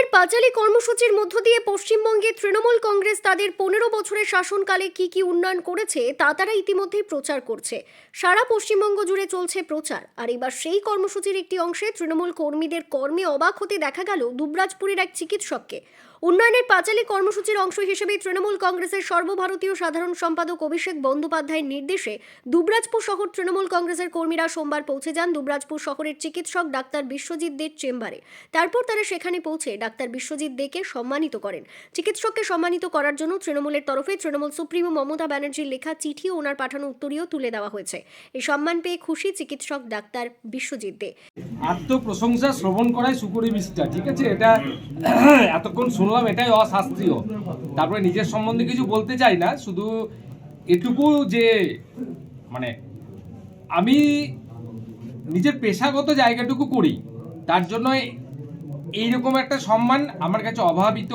উন্নয়নের পাঁচালী কর্মসূচির মধ্য দিয়ে পশ্চিমবঙ্গে তৃণমূল কংগ্রেস তাদের 15 বছরের শাসনকালে কি কি উন্নয়ন করেছে তা তারা ইতিমধ্যেই প্রচার করছে। সারা পশ্চিমবঙ্গ জুড়ে চলছে প্রচার। আর এবার সেই কর্মসূচির একটি অংশে তৃণমূল কর্মীদের কর্মে অবাক হতে দেখা গেল দুবরাজপুরের এক চিকিৎসককে। উন্নয়নের পাঁচালী কর্মসূচির অংশ হিসেবে তৃণমূল কংগ্রেসের সর্বভারতীয় সাধারণ সম্পাদক অভিষেক বন্দ্যোপাধ্যায়ের নির্দেশে দুবরাজপুর শহর তৃণমূল কংগ্রেসের কর্মীরা সোমবার পৌঁছে যান দুবরাজপুর শহরের চিকিৎসক ডাক্তার বিশ্বজিৎ দের চেম্বারে। তারপর তারা সেখানে পৌঁছে ডাক্তার বিশ্বজিৎ দেকে সম্মানিত করেন। চিকিৎসককে সম্মানিত করার জন্য তৃণমূলের তরফে তৃণমূল সুপ্রিমো মমতা ব্যানার্জির লেখা চিঠি ও ওনার পাঠানো উত্তরীয় তুলে দেওয়া হয়েছে। এই সম্মান পেয়ে খুশি চিকিৎসক ডাক্তার বিশ্বজিৎ দে। আত্মপ্রশংসা শ্রবণ করাই সুকরি বিষ্টা, ঠিক আছে? এটা এতক্ষণ শুনলাম, এটাই অশাস্ত্রীয়। তারপরে নিজের সম্বন্ধে কিছু বলতে চাই না, শুধু এটুকু যে মানে আমি নিজের পেশাগত জায়গাটুকু করি, তার জন্য এইরকম একটা সম্মান আমার কাছে অভাবিত,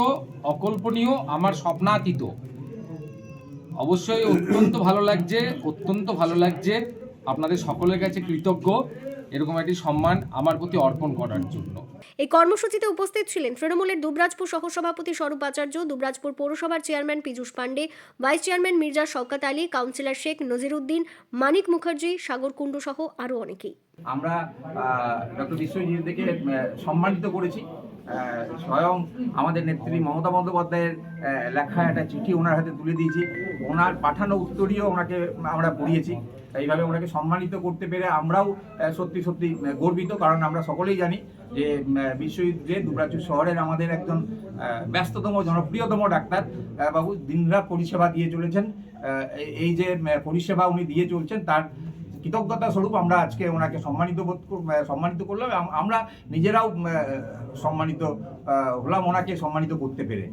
অকল্পনীয়, আমার স্বপ্নাতীত। অবশ্যই অত্যন্ত ভালো লাগছে। আপনাদের সকলের কাছে কৃতজ্ঞ এরকম একটি সম্মান আমার প্রতি অর্পণ করার জন্য। এই কর্মসূচিতে উপস্থিত ছিলেন তৃণমূলের দুবরাজপুর সহসভাপতি স্বরূপ আচার্য, দুবরাজপুর পৌরসভার chairman Piyush Pandey, vice chairman Mirza Shaukat Ali, councillor Sheikh Naziruddin, Manik Mukherjee, Sagar Kundu সহ আরও অনেকেই। আমরা ডক্টর বিশ্বজিৎ দেকে সম্মানিত করেছি। স্বয়ং আমাদের নেত্রী মমতা বন্দ্যোপাধ্যায়ের লেখা একটা চিঠি ওনার হাতে তুলে দিয়েছি, ওনার পাঠানো উত্তরীয় ওনাকে আমরা পড়িয়েছি। এইভাবে ওনাকে সম্মানিত করতে পেরে আমরাও সত্যি সত্যি গর্বিত, কারণ আমরা সকলেই জানি যে বিশ্বজিৎ দে দুবরাজপুর শহরের আমাদের একজন ব্যস্ততম জনপ্রিয়তম ডাক্তার বাবু, দিনরাত পরিষেবা দিয়ে চলেছেন। এই যে পরিষেবা উনি দিয়ে চলছেন তার কৃতজ্ঞতা স্বরূপ আমরা আজকে ওনাকে সম্মানিত করলাম। আমরা নিজেরাও সম্মানিত হলাম ওনাকে সম্মানিত করতে পেরে।